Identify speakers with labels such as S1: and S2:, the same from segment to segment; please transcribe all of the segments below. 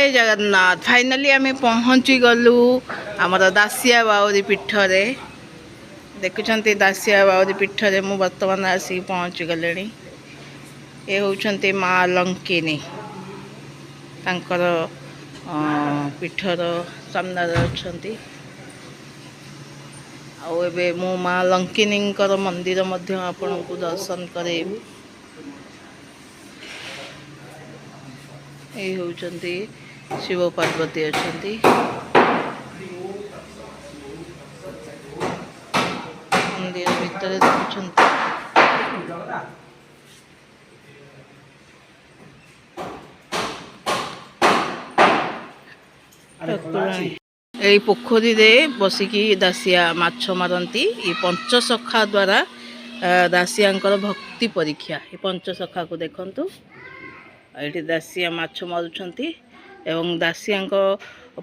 S1: जय जगन्नाथ। फाइनाली आम पहुँची गलु आमर दासिया बाउरी पीठ रे। देखुं दासिया बाउरी पीठ रे मु बर्तमान आसिक पहुँची गले। ये होउछन्ति माँ लंकिनी तांकर पीठर सामने अच्छी। आबे मु माँ लंकिनी मंदिर मध्य आपण को दर्शन करेबी। ये होउछन्ति शिव पार्वती अच्छी। मंदिर भीतर देखुछन्ति यही पोखरी रे बसिकी दासिया माछ मारती। ये पंचसखा द्वारा दासिया भक्ति परीक्षा। ये पंचसखा को देखंतु ये दासिया माछ मारुछन्ति एवं दासिया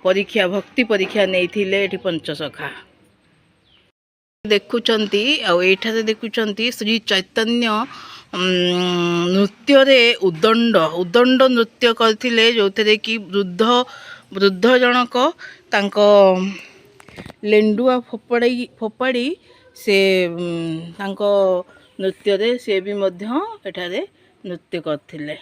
S1: परीक्षा भक्ति परीक्षा नहीं थिले। ये पंचसखा देखुचंती आठारे देखुचंती श्री चैतन्य नृत्य रे उदंड उदंड नृत्य करथिले जो थे कि वृद्ध वृद्ध जनक तांको लेंडुआ फोपाड़ी से तांको नृत्य रे से भी मध्य एठारे नृत्य करथिले।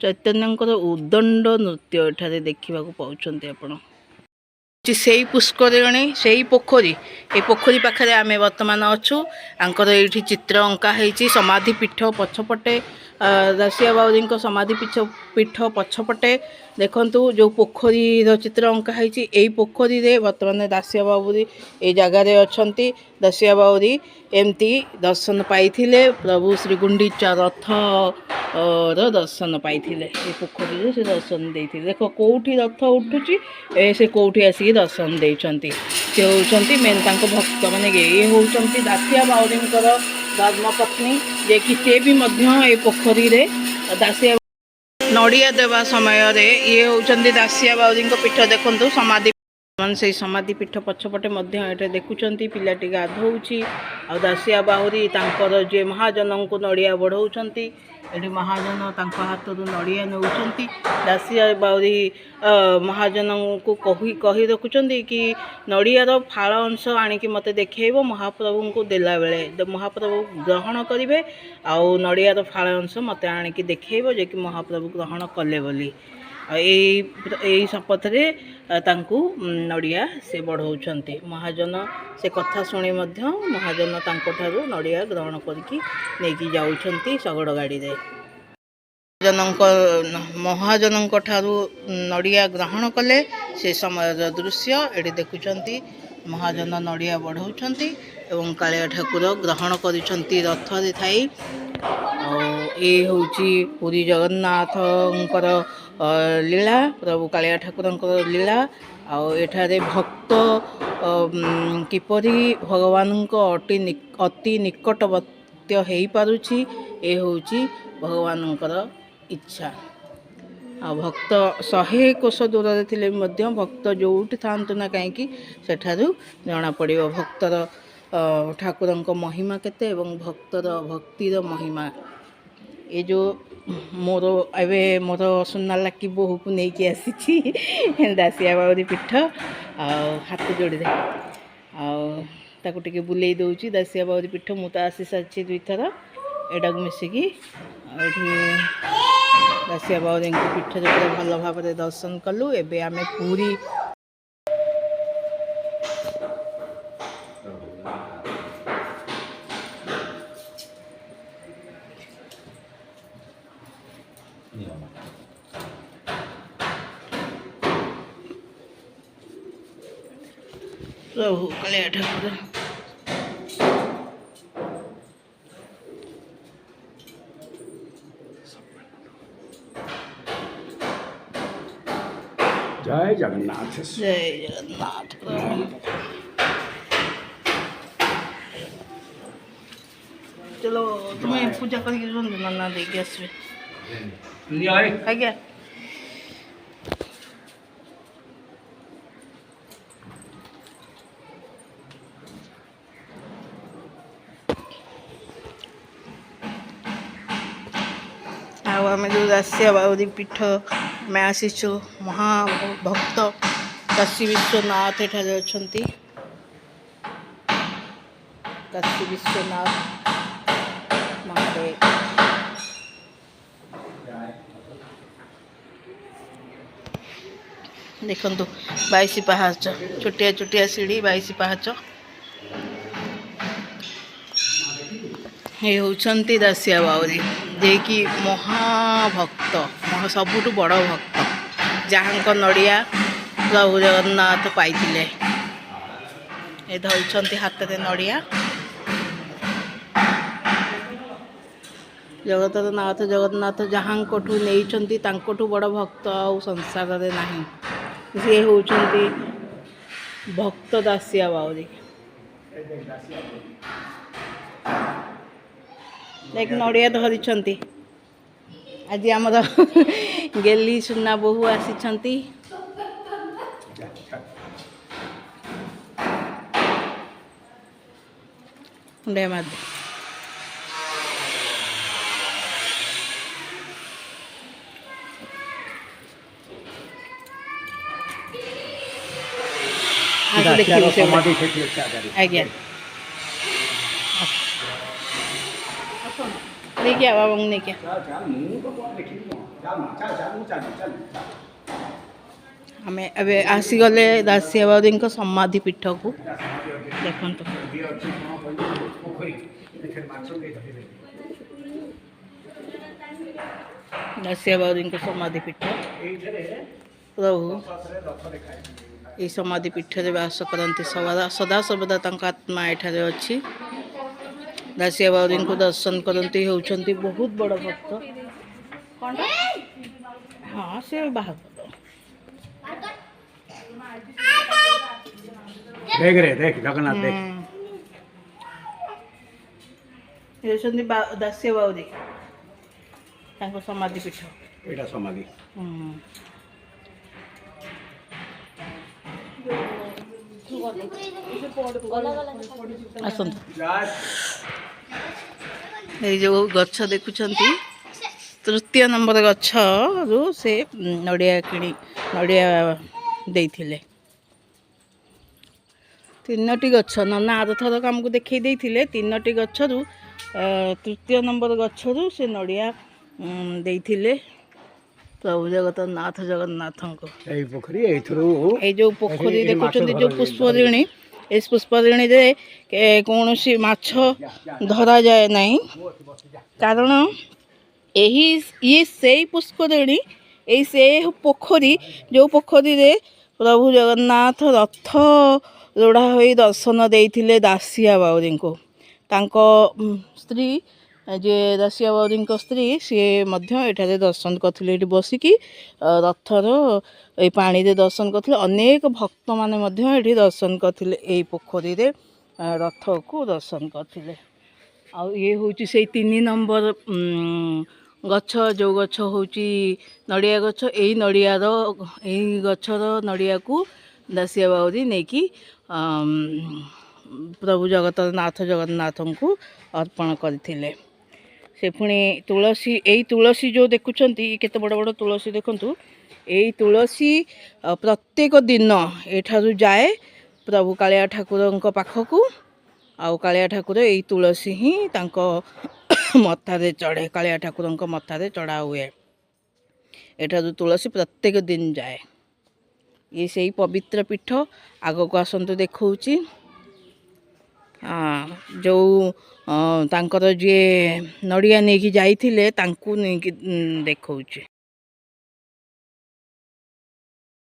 S1: चैतन्यंकर उदंड नृत्य एठारे देखा पाउछन्ते आपण। से पुष्करिणी से पोखरी ये पोखरी पाखे आम बर्तमान अच्छु। आंकर ये चित्र अंका है समाधि पीठ पछपटे दासिया बाउरी समाधि पीठ पछपटे देखंतु जो पोखरी चित्र अंका है। यही पोखरी रे बर्तमान दासिया बाउरी ये जगार अच्छा। दासिया बाउरी एमती दर्शन पाइथिले प्रभु श्री गुंडीचा रथ दर्शन पाइथिले। ये पोखरी से दर्शन देते देख कौटी रथ उठुची से कौटी आसिक दर्शन देइछन्ति। से होउछन्ति मेन तांको भक्त माने ये होउछन्ति दासिया बाउरी धर्मपत्नी जे कि से भी मध्य ए पोखरी रे दासिया नड़िया देवा समय रे ये होउछन्ति दासिया बाउरी पीठ देखंतु समाधि से समाधि पीठ पछपटे ये देखुंत पिलाटी गाधौची आ दासिया बाहुरी तांकर जे महाजन को नड़िया बढ़ाऊँच। ये महाजन हाथ नड़िया नौ दासिया बाहुरी महाजन को कही रखुंट कि नड़ियार फाड़ अंश आणिकी मत देखेब महाप्रभु को देला बेले महाप्रभु ग्रहण करेंगे आउ नड़ियार फाड़ अंश मत आणिकी देखेब जे कि महाप्रभु ग्रहण कले बोली। यही शपथ रे तांकु नड़िया से बढ़ाऊँच। महाजन से कथा शुणी महाजन तांको नड़िया ग्रहण करके नहीं जाऊँच शगड़ गाड़ी रे। महाजन नड़िया ग्रहण कले से समय दृश्य ये देखुंत। महाजन नड़िया बढ़ाऊँच एवं कालिया ठाकुर ग्रहण करिसेंती रथ रे थाई। ये हूँ पुरी जगन्नाथंकर लीला प्रभु कालिया ठाकुर लीला आठारे भक्त किपरि भगवान अति निकटवर्त्य हो पारुछि ये हूँ भगवान इच्छा। आ भक्त 100 कोश दूर थे भक्त जोठी था ना कहीं सेठारू जना पड़ो भक्तर ठाकुर महिमा केते एवं भक्तर भक्तिर महिमा। ये जो मोर एवं मोर सुना लाकी बोहू को लेकिन आसी दासिया बाउरी पीठ हाथ जोड़ी दे आके बुले दूची दासिया बाउरी पीठ मु तो आसी सारी 2 थर एटा मिसिकी दासिया बाउरी पीठ जो भल भाव दर्शन कलु। एबे आमे पूरी प्रभु कालिया ठाकुर
S2: जय जगन्नाथ।
S1: जय जगन्नाथ। चलो तुम्हें पूजा करके नन्ना देगी आसबे आज्ञा। ଆଉ ଆମେ ଯେଉଁ ଦାସିଆ ବାଉରୀ ପୀଠ ଆମେ ଆସିଛୁ ମହାଭକ୍ତ କାଶୀ ବିଶ୍ୱନାଥ ଏଠାରେ ଅଛନ୍ତି। କାଶୀ ବିଶ୍ୱନାଥ ମହାଦେବ। ଦେଖନ୍ତୁ 22 ପାହାଚ, ଛୋଟିଆ ଛୋଟିଆ ସିଢ଼ି, 22 ପାହାଚ। ଏ ହେଉଛନ୍ତି ଦାସିଆ ବାଉରୀ, ଯିଏକି ମହାଭକ୍ତ, ସବୁଠୁ ବଡ଼ ଭକ୍ତ, ଯାହାଙ୍କ ନଡ଼ିଆ ପ୍ରଭୁ ଜଗନ୍ନାଥ ପାଇଥିଲେ। ଏ ଧରିଛନ୍ତି ହାତରେ ନଡ଼ିଆ। ଜଗତର ନାଥ ଜଗନ୍ନାଥ ଯାହାଙ୍କଠୁ ନେଇଛନ୍ତି ତାଙ୍କଠୁ ବଡ଼ ଭକ୍ତ ଆଉ ସଂସାରରେ ନାହିଁ। ସିଏ ହେଉଛନ୍ତି ଭକ୍ତ ଦାସିଆ ବାଉରୀ। ଦେଖ ନଡ଼ିଆ ଧରିଛନ୍ତି। ଆଜି ଆମର ଗେଲି ସୁନା ବୋହୂ ଆସିଛନ୍ତି। ଦେଖିବୁ ଆଜ୍ଞା ନେଇକି ବାବାଙ୍କୁ ନେଇକି ଆମେ ଏବେ ଆସିଗଲେ ଦାସିଆ ବାଉରୀଙ୍କ ସମାଧି ପୀଠକୁ। ଦେଖନ୍ତୁ ଦାସିଆ ବାଉରୀଙ୍କ ସମାଧି ପୀଠ। ପ୍ରଭୁ ଏହି ସମାଧି ପୀଠରେ ବାସ କରନ୍ତି ସଦାସର୍ବଦା, ତାଙ୍କ ଆତ୍ମା ଏଠାରେ ଅଛି। ଦାସିଆ ବାଉରୀଙ୍କୁ ଦର୍ଶନ କରନ୍ତି, ହେଉଛନ୍ତି ବହୁତ ବଡ଼ ଭକ୍ତ। ହଁ ସେ ବାହାର
S2: देख जगन्नाथ देख
S1: ହେଉଛନ୍ତି ଦାସିଆ ବାଉରୀ, ତାଙ୍କ ସମାଧି ପୀଠ।
S2: एटा समाधि
S1: ଆସନ୍ତୁ। ଏଇ ଯେଉଁ ଗଛ ଦେଖୁଛନ୍ତି, ତୃତୀୟ ନମ୍ବର ଗଛରୁ ସେ ନଡ଼ିଆ ଦେଇଥିଲେ। 3ଟି ଗଛ ନନା ଆରଥରକ ଆମକୁ ଦେଖେଇ ଦେଇଥିଲେ। 3ଟି ଗଛରୁ ତୃତୀୟ ନମ୍ବର ଗଛରୁ ସେ ନଡ଼ିଆ ଦେଇଥିଲେ ପ୍ରଭୁ ଜଗନ୍ନାଥ ଜଗନ୍ନାଥଙ୍କୁ।
S2: ଏଇ
S1: ଯେଉଁ ପୋଖରୀ ଦେଖୁଛନ୍ତି, ଯେଉଁ ପୁଷ୍ପରିଣୀ, ଏ ପୁଷ୍ପରିଣୀରେ କୌଣସି ମାଛ ଧରାଯାଏ ନାହିଁ, କାରଣ ଇଏ ସେଇ ପୁଷ୍ପରିଣୀ, ସେ ପୋଖରୀ ଯେଉଁ ପୋଖରୀରେ ପ୍ରଭୁ ଜଗନ୍ନାଥ ରଥ ରୋଢ଼ା ହୋଇ ଦର୍ଶନ ଦେଇଥିଲେ ଦାସିଆ ବାଉରୀଙ୍କୁ। ତାଙ୍କ ସ୍ତ୍ରୀ, ଯିଏ ଦାସିଆ ବାଉରୀଙ୍କ ସ୍ତ୍ରୀ, ସିଏ ମଧ୍ୟ ଏଠାରେ ଦର୍ଶନ କରିଥିଲେ। ଏଠି ବସିକି ରଥର ଏଇ ପାଣିରେ ଦର୍ଶନ କରିଥିଲେ। ଅନେକ ଭକ୍ତମାନେ ମଧ୍ୟ ଏଠି ଦର୍ଶନ କରିଥିଲେ, ଏଇ ପୋଖରୀରେ ରଥକୁ ଦର୍ଶନ କରିଥିଲେ। ଆଉ ଇଏ ହେଉଛି ସେଇ 3 ନମ୍ବର ଗଛ, ଯେଉଁ ଗଛ ହେଉଛି ନଡ଼ିଆ ଗଛ। ଏଇ ଗଛର ନଡ଼ିଆକୁ ଦାସିଆ ବାଉରୀ ନେଇକି ପ୍ରଭୁ ଜଗନ୍ନାଥ ଜଗନ୍ନାଥଙ୍କୁ ଅର୍ପଣ କରିଥିଲେ। ସେ ପୁଣି ତୁଳସୀ, ଏଇ ତୁଳସୀ ଯେଉଁ ଦେଖୁଛନ୍ତି, କେତେ ବଡ଼ ବଡ଼ ତୁଳସୀ ଦେଖନ୍ତୁ। ଏଇ ତୁଳସୀ ପ୍ରତ୍ୟେକ ଦିନ ଏଠାରୁ ଯାଏ ପ୍ରଭୁ କାଳିଆ ଠାକୁରଙ୍କ ପାଖକୁ। ଆଉ କାଳିଆ ଠାକୁର ଏଇ ତୁଳସୀ ହିଁ ତାଙ୍କ ମଥାରେ ଚଢ଼େ, କାଳିଆ ଠାକୁରଙ୍କ ମଥାରେ ଚଢ଼ା ହୁଏ। ଏଠାରୁ ତୁଳସୀ ପ୍ରତ୍ୟେକ ଦିନ ଯାଏ। ଇଏ ସେଇ ପବିତ୍ର ପୀଠ। ଆଗକୁ ଆସନ୍ତୁ ଦେଖାଉଛି। ଯେଉଁ ତାଙ୍କର ଯିଏ ନଡ଼ିଆ ନେଇକି ଯାଇଥିଲେ, ତାଙ୍କୁ ନେଇକି ଦେଖାଉଛି।